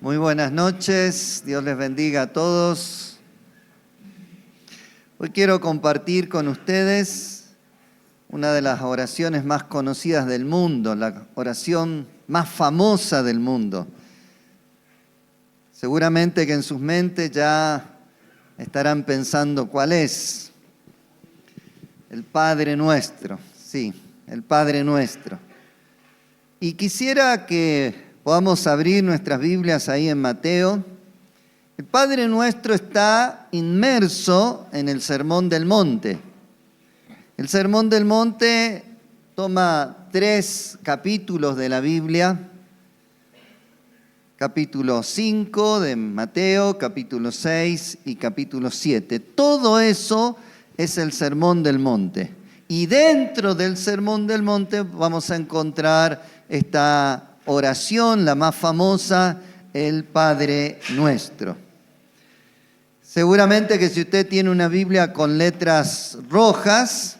Muy buenas noches, Dios les bendiga a todos. Hoy quiero compartir con ustedes una de las oraciones más conocidas del mundo, la oración más famosa del mundo. Seguramente que en sus mentes ya estarán pensando cuál es. El Padre Nuestro, sí, el Padre Nuestro. Y quisiera que podamos abrir nuestras Biblias ahí en Mateo. El Padre Nuestro está inmerso en el Sermón del Monte. El Sermón del Monte toma 3 capítulos de la Biblia. Capítulo 5 de Mateo, capítulo 6 y capítulo 7. Todo eso es el Sermón del Monte. Y dentro del Sermón del Monte vamos a encontrar esta oración, la más famosa, el Padre Nuestro. Seguramente que si usted tiene una Biblia con letras rojas,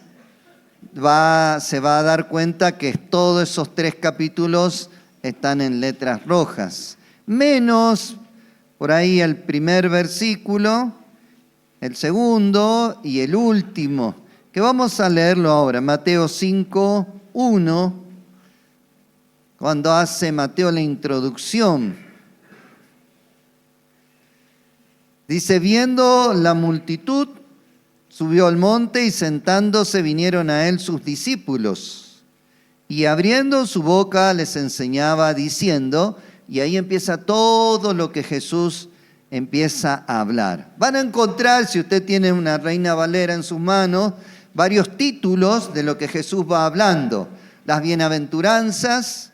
se va a dar cuenta que todos esos 3 capítulos están en letras rojas. Menos por ahí el primer versículo, el segundo y el último, que vamos a leerlo ahora, Mateo 5, 1. Cuando hace Mateo la introducción. Dice, viendo la multitud, subió al monte y sentándose vinieron a él sus discípulos. Y abriendo su boca les enseñaba diciendo, y ahí empieza todo lo que Jesús empieza a hablar. Van a encontrar, si usted tiene una Reina Valera en sus manos, varios títulos de lo que Jesús va hablando. Las bienaventuranzas,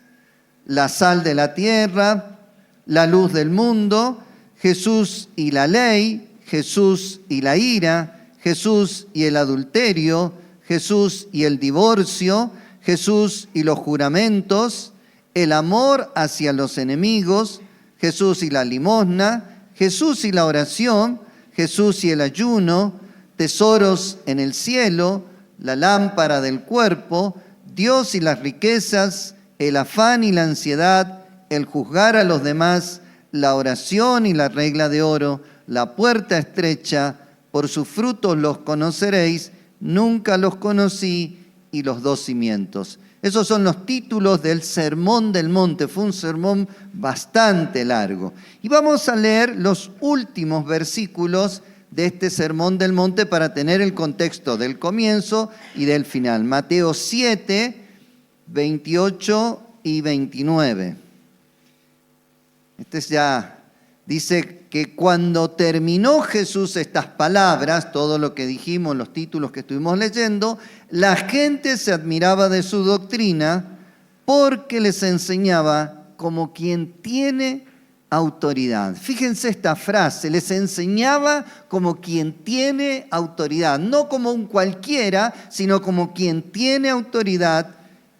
la sal de la tierra, la luz del mundo, Jesús y la ley, Jesús y la ira, Jesús y el adulterio, Jesús y el divorcio, Jesús y los juramentos, el amor hacia los enemigos, Jesús y la limosna, Jesús y la oración, Jesús y el ayuno, tesoros en el cielo, la lámpara del cuerpo, Dios y las riquezas, el afán y la ansiedad, el juzgar a los demás, la oración y la regla de oro, la puerta estrecha, por sus frutos los conoceréis, nunca los conocí, y los 2 cimientos. Esos son los títulos del Sermón del Monte. Fue un sermón bastante largo. Y vamos a leer los últimos versículos de este Sermón del Monte para tener el contexto del comienzo y del final. Mateo 7, 28 y 29. Dice que cuando terminó Jesús estas palabras, todo lo que dijimos, los títulos que estuvimos leyendo, la gente se admiraba de su doctrina porque les enseñaba como quien tiene autoridad. Fíjense esta frase, les enseñaba como quien tiene autoridad, no como un cualquiera, sino como quien tiene autoridad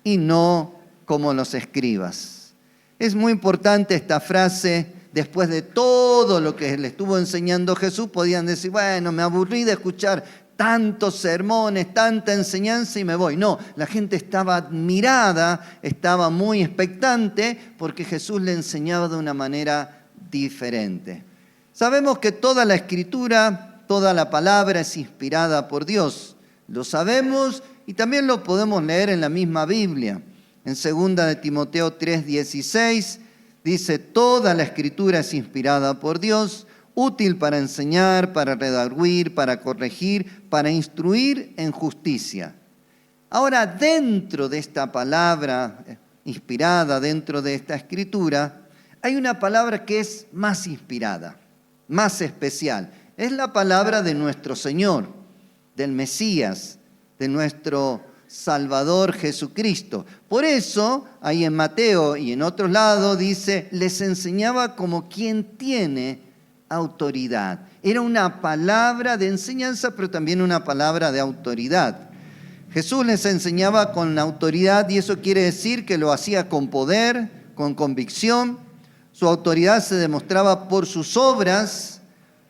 y no como los escribas. Es muy importante esta frase. Después de todo lo que le estuvo enseñando Jesús, podían decir, bueno, me aburrí de escuchar tantos sermones, tanta enseñanza y me voy. No, la gente estaba admirada, estaba muy expectante porque Jesús le enseñaba de una manera diferente. Sabemos que toda la Escritura, toda la palabra es inspirada por Dios. Lo sabemos y también lo podemos leer en la misma Biblia. En 2 de Timoteo 3:16 dice, toda la Escritura es inspirada por Dios, útil para enseñar, para redarguir, para corregir, para instruir en justicia. Ahora, dentro de esta palabra inspirada, dentro de esta Escritura, hay una palabra que es más inspirada, más especial. Es la palabra de nuestro Señor, del Mesías, de nuestro Salvador Jesucristo. Por eso, ahí en Mateo y en otros lados dice, les enseñaba como quien tiene autoridad. Era una palabra de enseñanza, pero también una palabra de autoridad. Jesús les enseñaba con autoridad y eso quiere decir que lo hacía con poder, con convicción. Su autoridad se demostraba por sus obras,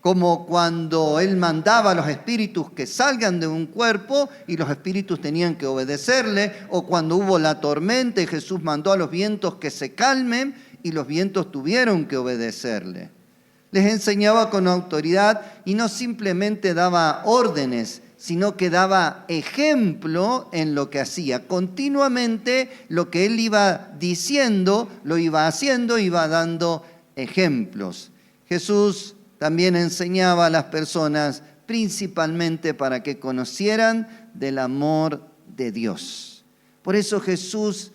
como cuando Él mandaba a los espíritus que salgan de un cuerpo y los espíritus tenían que obedecerle, o cuando hubo la tormenta y Jesús mandó a los vientos que se calmen y los vientos tuvieron que obedecerle. Les enseñaba con autoridad y no simplemente daba órdenes, sino que daba ejemplo en lo que hacía. Continuamente lo que él iba diciendo, lo iba haciendo, iba dando ejemplos. Jesús también enseñaba a las personas principalmente para que conocieran del amor de Dios. Por eso Jesús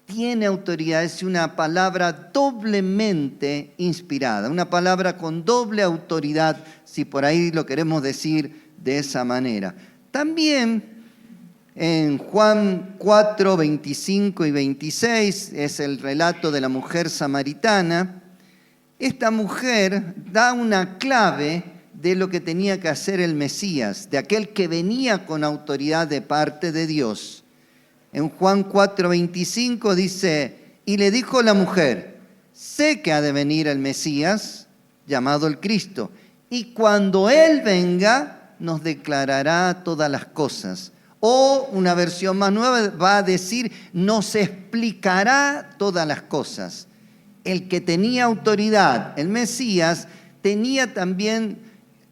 tiene autoridad, es una palabra doblemente inspirada, una palabra con doble autoridad, si por ahí lo queremos decir de esa manera. También en Juan 4, 25 y 26 es el relato de la mujer samaritana. Esta mujer da una clave de lo que tenía que hacer el Mesías, de aquel que venía con autoridad de parte de Dios. En Juan 4, 25 dice, y le dijo la mujer, sé que ha de venir el Mesías, llamado el Cristo, y cuando Él venga, nos declarará todas las cosas. O una versión más nueva va a decir, nos explicará todas las cosas. El que tenía autoridad, el Mesías, tenía también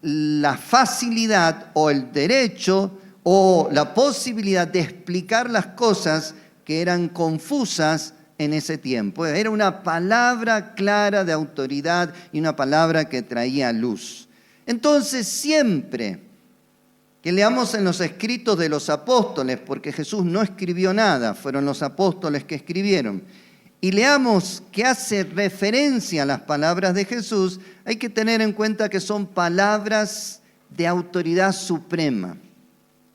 la facilidad o el derecho o la posibilidad de explicar las cosas que eran confusas en ese tiempo. Era una palabra clara de autoridad y una palabra que traía luz. Entonces, siempre que leamos en los escritos de los apóstoles, porque Jesús no escribió nada, fueron los apóstoles que escribieron, y leamos que hace referencia a las palabras de Jesús, hay que tener en cuenta que son palabras de autoridad suprema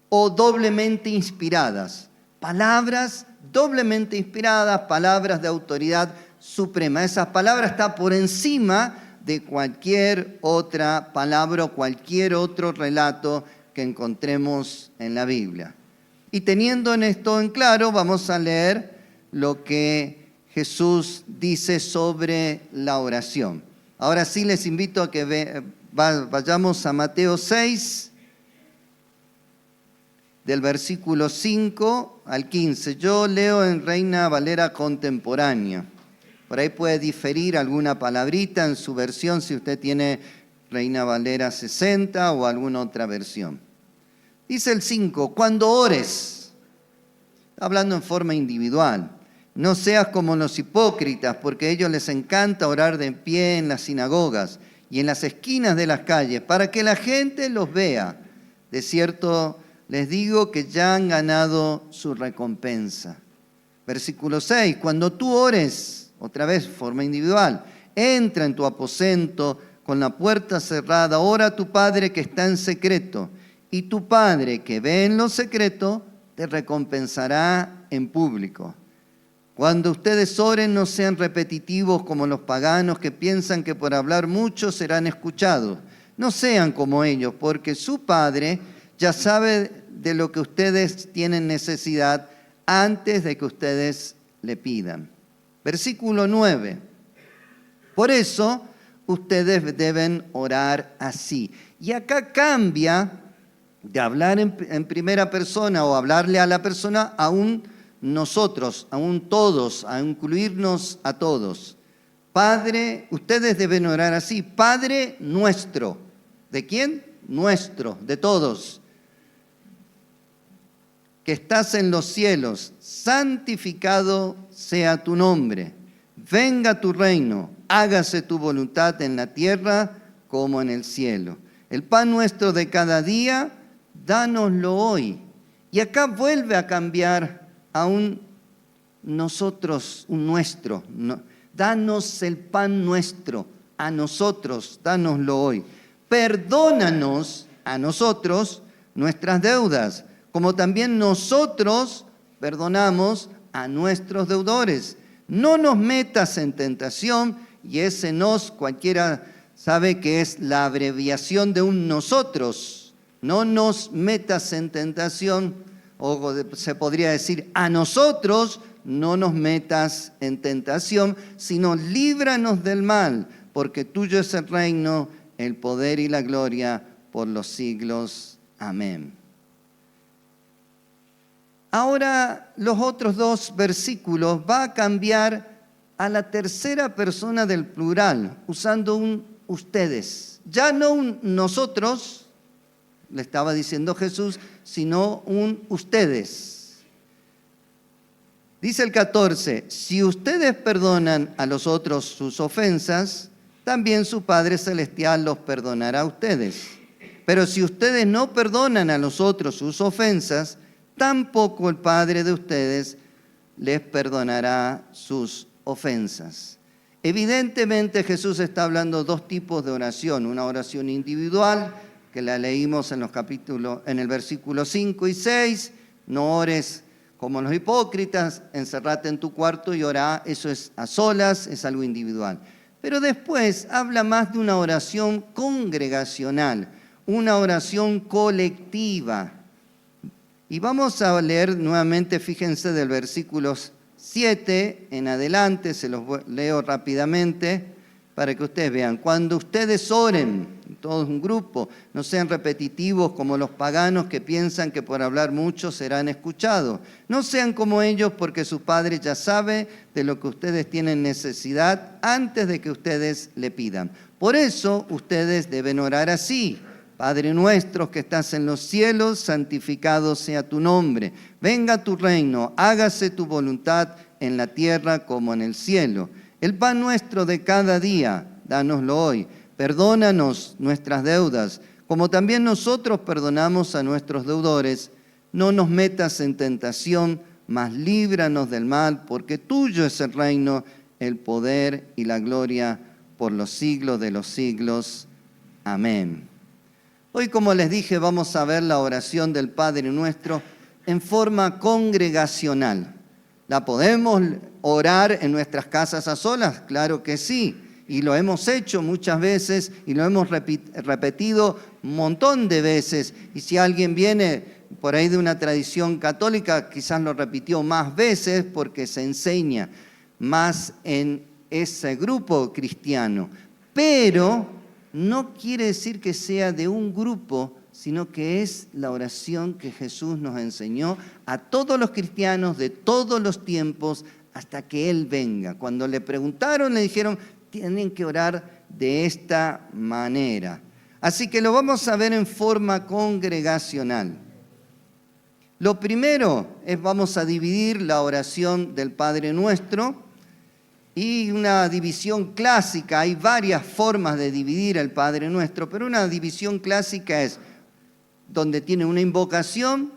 o doblemente inspiradas. Palabras doblemente inspiradas, palabras de autoridad suprema. Esa palabra está por encima de cualquier otra palabra o cualquier otro relato que encontremos en la Biblia. Y teniendo en esto en claro, vamos a leer lo que Jesús dice sobre la oración. Ahora sí les invito a que vayamos a Mateo 6, del versículo 5 al 15. Yo leo en Reina Valera contemporánea. Por ahí puede diferir alguna palabrita en su versión si usted tiene Reina Valera 60 o alguna otra versión. Dice el 5, cuando ores, hablando en forma individual, no seas como los hipócritas, porque a ellos les encanta orar de pie en las sinagogas y en las esquinas de las calles, para que la gente los vea. De cierto, les digo que ya han ganado su recompensa. Versículo 6, cuando tú ores, otra vez, forma individual, entra en tu aposento con la puerta cerrada, ora a tu Padre que está en secreto, y tu Padre que ve en lo secreto, te recompensará en público. Cuando ustedes oren, no sean repetitivos como los paganos que piensan que por hablar mucho serán escuchados. No sean como ellos, porque su Padre ya sabe de lo que ustedes tienen necesidad antes de que ustedes le pidan. Versículo 9. Por eso, ustedes deben orar así. Y acá cambia de hablar en primera persona o hablarle a la persona a un nosotros, a un todos, a incluirnos a todos. Padre, ustedes deben orar así. Padre nuestro. ¿De quién? Nuestro, de todos. Que estás en los cielos, santificado sea tu nombre. Venga tu reino, hágase tu voluntad en la tierra como en el cielo. El pan nuestro de cada día, dánoslo hoy. Y acá vuelve a cambiar a un nosotros, un nuestro. Danos el pan nuestro, a nosotros, dánoslo hoy. Perdónanos a nosotros nuestras deudas, como también nosotros perdonamos a nuestros deudores. No nos metas en tentación, y ese nos, cualquiera sabe que es la abreviación de un nosotros. No nos metas en tentación, o se podría decir, a nosotros no nos metas en tentación, sino líbranos del mal, porque tuyo es el reino, el poder y la gloria por los siglos. Amén. Ahora los otros dos versículos va a cambiar a la tercera persona del plural, usando un ustedes. Ya no un nosotros, le estaba diciendo Jesús, sino un ustedes. Dice el 14, si ustedes perdonan a los otros sus ofensas, también su Padre Celestial los perdonará a ustedes. Pero si ustedes no perdonan a los otros sus ofensas, tampoco el Padre de ustedes les perdonará sus ofensas. Evidentemente Jesús está hablando de dos tipos de oración, una oración individual, que la leímos en el versículo 5 y 6, no ores como los hipócritas, encerrate en tu cuarto y orá, eso es a solas, es algo individual. Pero después habla más de una oración congregacional, una oración colectiva. Y vamos a leer nuevamente, fíjense, del versículo 7 en adelante, se los leo rápidamente para que ustedes vean. Cuando ustedes oren, todos un grupo, no sean repetitivos como los paganos que piensan que por hablar mucho serán escuchados. No sean como ellos, porque su Padre ya sabe de lo que ustedes tienen necesidad antes de que ustedes le pidan. Por eso ustedes deben orar así. Padre nuestro que estás en los cielos, santificado sea tu nombre. Venga tu reino, hágase tu voluntad en la tierra como en el cielo. El pan nuestro de cada día, dánoslo hoy. Perdónanos nuestras deudas, como también nosotros perdonamos a nuestros deudores. No nos metas en tentación, mas líbranos del mal, porque tuyo es el reino, el poder y la gloria por los siglos de los siglos. Amén. Hoy, como les dije, vamos a ver la oración del Padre Nuestro en forma congregacional. ¿La podemos orar en nuestras casas a solas? Claro que sí. Y lo hemos hecho muchas veces y lo hemos repetido un montón de veces. Y si alguien viene por ahí de una tradición católica, quizás lo repitió más veces porque se enseña más en ese grupo cristiano. Pero no quiere decir que sea de un grupo, sino que es la oración que Jesús nos enseñó a todos los cristianos de todos los tiempos hasta que Él venga. Cuando le preguntaron, le dijeron, tienen que orar de esta manera. Así que lo vamos a ver en forma congregacional. Lo primero es, vamos a dividir la oración del Padre Nuestro y una división clásica. Hay varias formas de dividir el Padre Nuestro, pero una división clásica es donde tiene una invocación,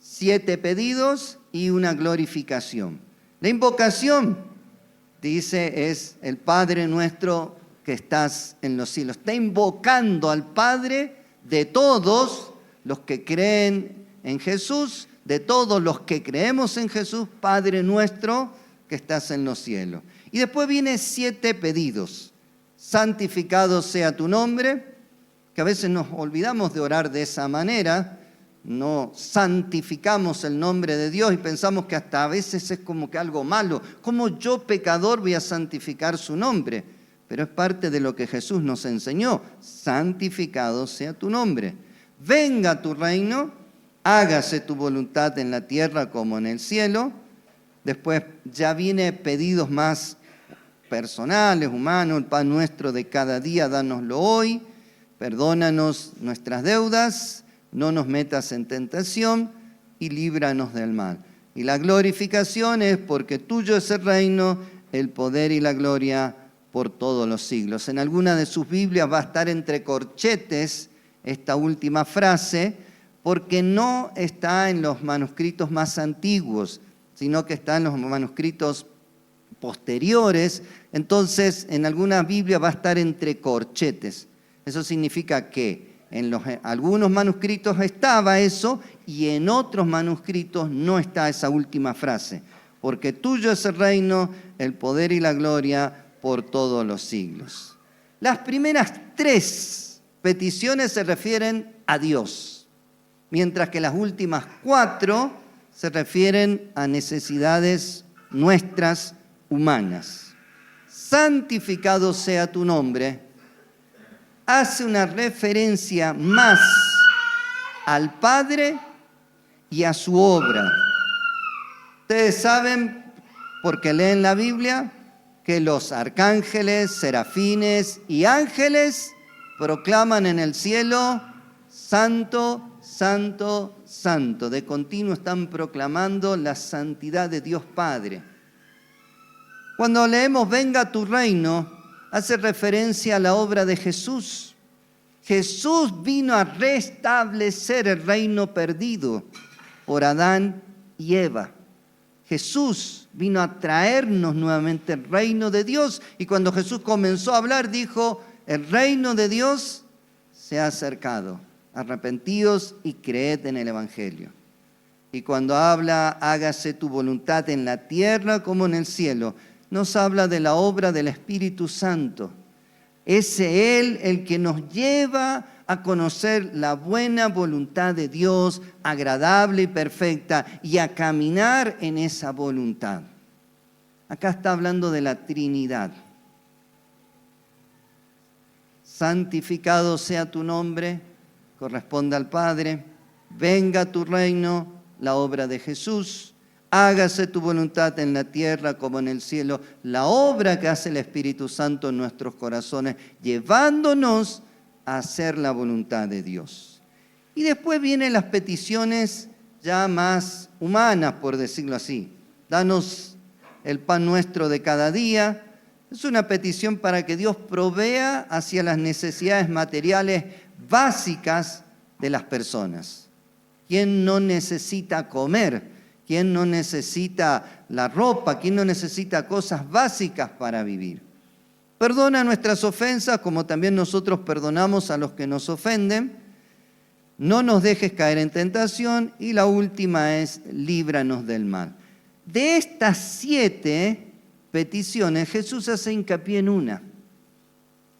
7 pedidos y una glorificación. La invocación, dice, es el Padre Nuestro que estás en los cielos. Está invocando al Padre de todos los que creen en Jesús, de todos los que creemos en Jesús, Padre Nuestro que estás en los cielos. Y después viene 7 pedidos. Santificado sea tu nombre, que a veces nos olvidamos de orar de esa manera, no santificamos el nombre de Dios y pensamos que hasta a veces es como que algo malo. ¿Cómo yo, pecador, voy a santificar su nombre? Pero es parte de lo que Jesús nos enseñó. Santificado sea tu nombre. Venga tu reino, hágase tu voluntad en la tierra como en el cielo. Después ya viene pedidos más personales, humanos. El pan nuestro de cada día, dánoslo hoy. Perdónanos nuestras deudas, no nos metas en tentación y líbranos del mal. Y la glorificación es porque tuyo es el reino, el poder y la gloria por todos los siglos. En alguna de sus Biblias va a estar entre corchetes esta última frase, porque no está en los manuscritos más antiguos, sino que está en los manuscritos posteriores. Entonces, en alguna Biblia va a estar entre corchetes. Eso significa que en algunos manuscritos estaba eso y en otros manuscritos no está esa última frase. Porque tuyo es el reino, el poder y la gloria por todos los siglos. Las primeras 3 peticiones se refieren a Dios, mientras que las últimas 4 se refieren a necesidades nuestras humanas. Santificado sea tu nombre. Hace una referencia más al Padre y a su obra. Ustedes saben, porque leen la Biblia, que los arcángeles, serafines y ángeles proclaman en el cielo: Santo, Santo, Santo. De continuo están proclamando la santidad de Dios Padre. Cuando leemos venga tu reino, hace referencia a la obra de Jesús. Jesús vino a restablecer el reino perdido por Adán y Eva. Jesús vino a traernos nuevamente el reino de Dios. Y cuando Jesús comenzó a hablar, dijo: el reino de Dios se ha acercado. Arrepentíos y creed en el Evangelio. Y cuando habla, hágase tu voluntad en la tierra como en el cielo, nos habla de la obra del Espíritu Santo. Es Él el que nos lleva a conocer la buena voluntad de Dios, agradable y perfecta, y a caminar en esa voluntad. Acá está hablando de la Trinidad. Santificado sea tu nombre, corresponde al Padre. Venga tu reino, la obra de Jesús. Hágase tu voluntad en la tierra como en el cielo, la obra que hace el Espíritu Santo en nuestros corazones, llevándonos a hacer la voluntad de Dios. Y después vienen las peticiones ya más humanas, por decirlo así. Danos el pan nuestro de cada día. Es una petición para que Dios provea hacia las necesidades materiales básicas de las personas. ¿Quién no necesita comer? ¿Quién no necesita la ropa? ¿Quién no necesita cosas básicas para vivir? Perdona nuestras ofensas, como también nosotros perdonamos a los que nos ofenden. No nos dejes caer en tentación. Y la última es: líbranos del mal. De estas 7 peticiones, Jesús hace hincapié en una.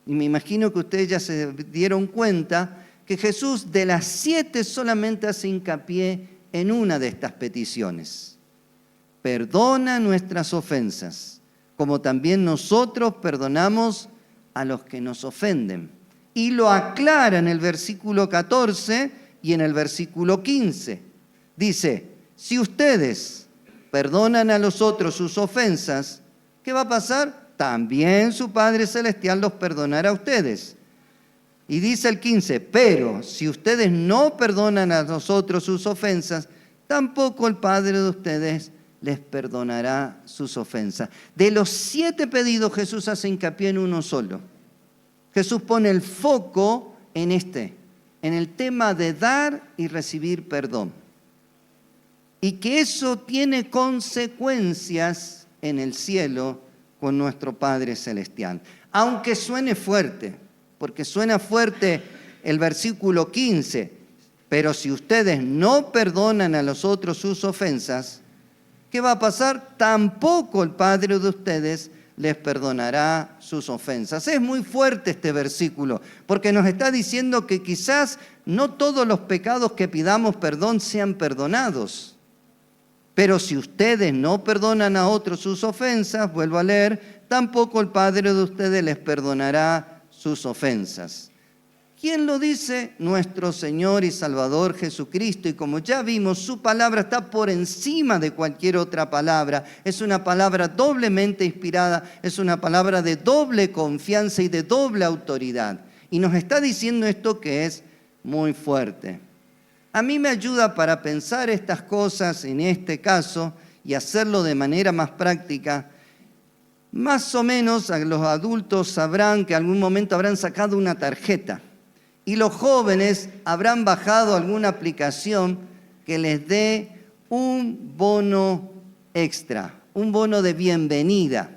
Y me imagino que ustedes ya se dieron cuenta que Jesús de las 7 solamente hace hincapié en una de estas peticiones. Perdona nuestras ofensas, como también nosotros perdonamos a los que nos ofenden. Y lo aclara en el versículo 14 y en el versículo 15. Dice: si ustedes perdonan a los otros sus ofensas, ¿qué va a pasar? También su Padre Celestial los perdonará a ustedes. Y dice el 15, pero si ustedes no perdonan a nosotros sus ofensas, tampoco el Padre de ustedes les perdonará sus ofensas. De los 7 pedidos, Jesús hace hincapié en uno solo. Jesús pone el foco en en el tema de dar y recibir perdón. Y que eso tiene consecuencias en el cielo con nuestro Padre Celestial. Aunque suene fuerte, porque suena fuerte el versículo 15, pero si ustedes no perdonan a los otros sus ofensas, ¿qué va a pasar? Tampoco el Padre de ustedes les perdonará sus ofensas. Es muy fuerte este versículo, porque nos está diciendo que quizás no todos los pecados que pidamos perdón sean perdonados. Pero si ustedes no perdonan a otros sus ofensas, vuelvo a leer, tampoco el Padre de ustedes les perdonará sus ofensas. ¿Quién lo dice? Nuestro Señor y Salvador Jesucristo. Y como ya vimos, su palabra está por encima de cualquier otra palabra. Es una palabra doblemente inspirada, es una palabra de doble confianza y de doble autoridad. Y nos está diciendo esto que es muy fuerte. A mí me ayuda para pensar estas cosas en este caso y hacerlo de manera más práctica. Más o menos los adultos sabrán que en algún momento habrán sacado una tarjeta y los jóvenes habrán bajado alguna aplicación que les dé un bono extra, un bono de bienvenida.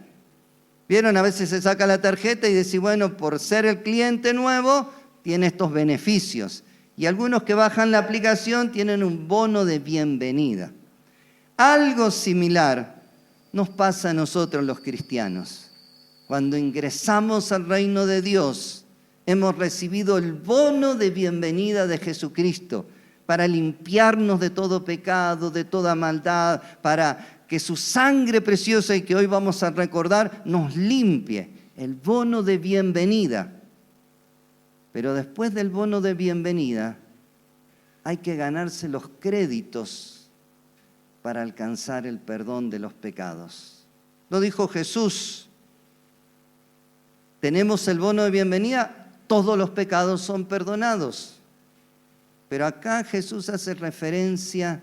¿Vieron? A veces se saca la tarjeta y dice, bueno, por ser el cliente nuevo, tiene estos beneficios. Y algunos que bajan la aplicación tienen un bono de bienvenida. Algo similar nos pasa a nosotros los cristianos. Cuando ingresamos al reino de Dios, hemos recibido el bono de bienvenida de Jesucristo para limpiarnos de todo pecado, de toda maldad, para que su sangre preciosa y que hoy vamos a recordar nos limpie. El bono de bienvenida. Pero después del bono de bienvenida hay que ganarse los créditos para alcanzar el perdón de los pecados. Lo dijo Jesús tenemos el bono de bienvenida, todos los pecados son perdonados. Pero acá Jesús hace referencia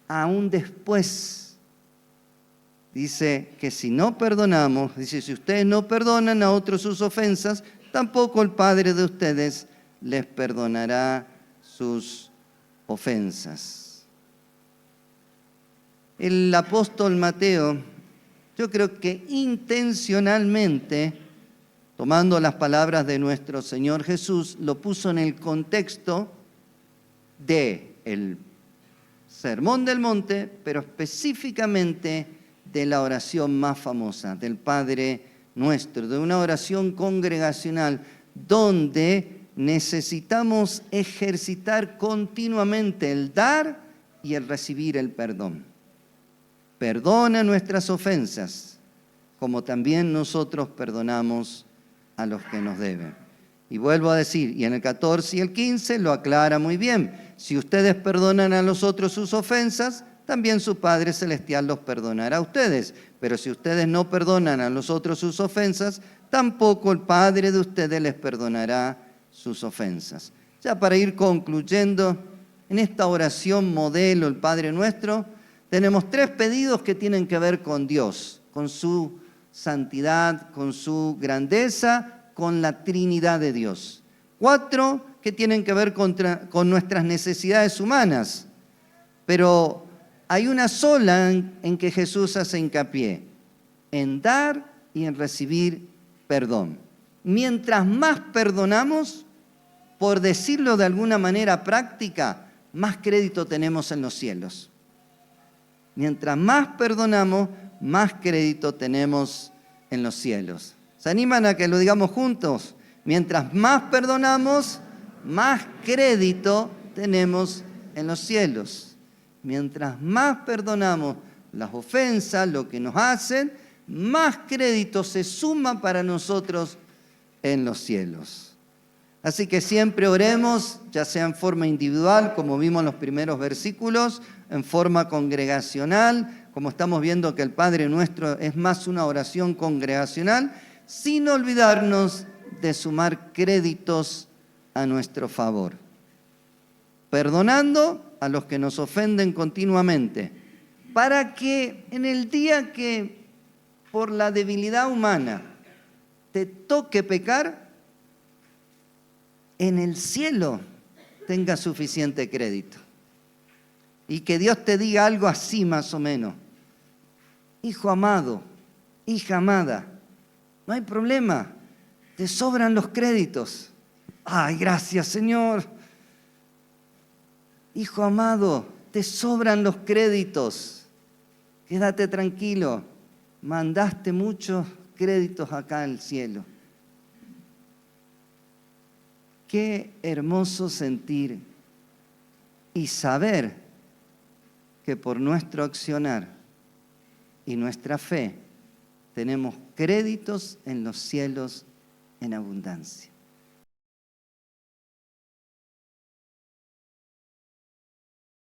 a un después. Dice que si no perdonamos, dice, si ustedes no perdonan a otros sus ofensas, tampoco el Padre de ustedes les perdonará sus ofensas. El apóstol Mateo, yo creo que intencionalmente, tomando las palabras de nuestro Señor Jesús, lo puso en el contexto del Sermón del Monte, pero específicamente de la oración más famosa, del Padre Nuestro, de una oración congregacional donde necesitamos ejercitar continuamente el dar y el recibir el perdón. Perdona nuestras ofensas, como también nosotros perdonamos a los que nos deben. Y vuelvo a decir, y en el 14 y el 15 lo aclara muy bien. Si ustedes perdonan a los otros sus ofensas, también su Padre Celestial los perdonará a ustedes. Pero si ustedes no perdonan a los otros sus ofensas, tampoco el Padre de ustedes les perdonará sus ofensas. Ya para ir concluyendo, en esta oración modelo, el Padre Nuestro, tenemos 3 pedidos que tienen que ver con Dios, con su santidad, con su grandeza, con la Trinidad de Dios. 4 que tienen que ver con nuestras necesidades humanas, pero hay una sola en que Jesús hace hincapié, en dar y en recibir perdón. Mientras más perdonamos, por decirlo de alguna manera práctica, más crédito tenemos en los cielos. Mientras más perdonamos, más crédito tenemos en los cielos. ¿Se animan a que lo digamos juntos? Mientras más perdonamos, más crédito tenemos en los cielos. Mientras más perdonamos las ofensas, lo que nos hacen, más crédito se suma para nosotros en los cielos. Así que siempre oremos, ya sea en forma individual, como vimos en los primeros versículos, en forma congregacional, como estamos viendo que el Padre Nuestro es más una oración congregacional, sin olvidarnos de sumar créditos a nuestro favor. Perdonando a los que nos ofenden continuamente, para que en el día que por la debilidad humana te toque pecar, en el cielo tengas suficiente crédito. Y que Dios te diga algo así más o menos. Hijo amado, hija amada, no hay problema, te sobran los créditos. Ay, gracias, Señor. Hijo amado, te sobran los créditos. Quédate tranquilo, mandaste muchos créditos acá al cielo. Qué hermoso sentir y saber que por nuestro accionar y nuestra fe tenemos créditos en los cielos en abundancia.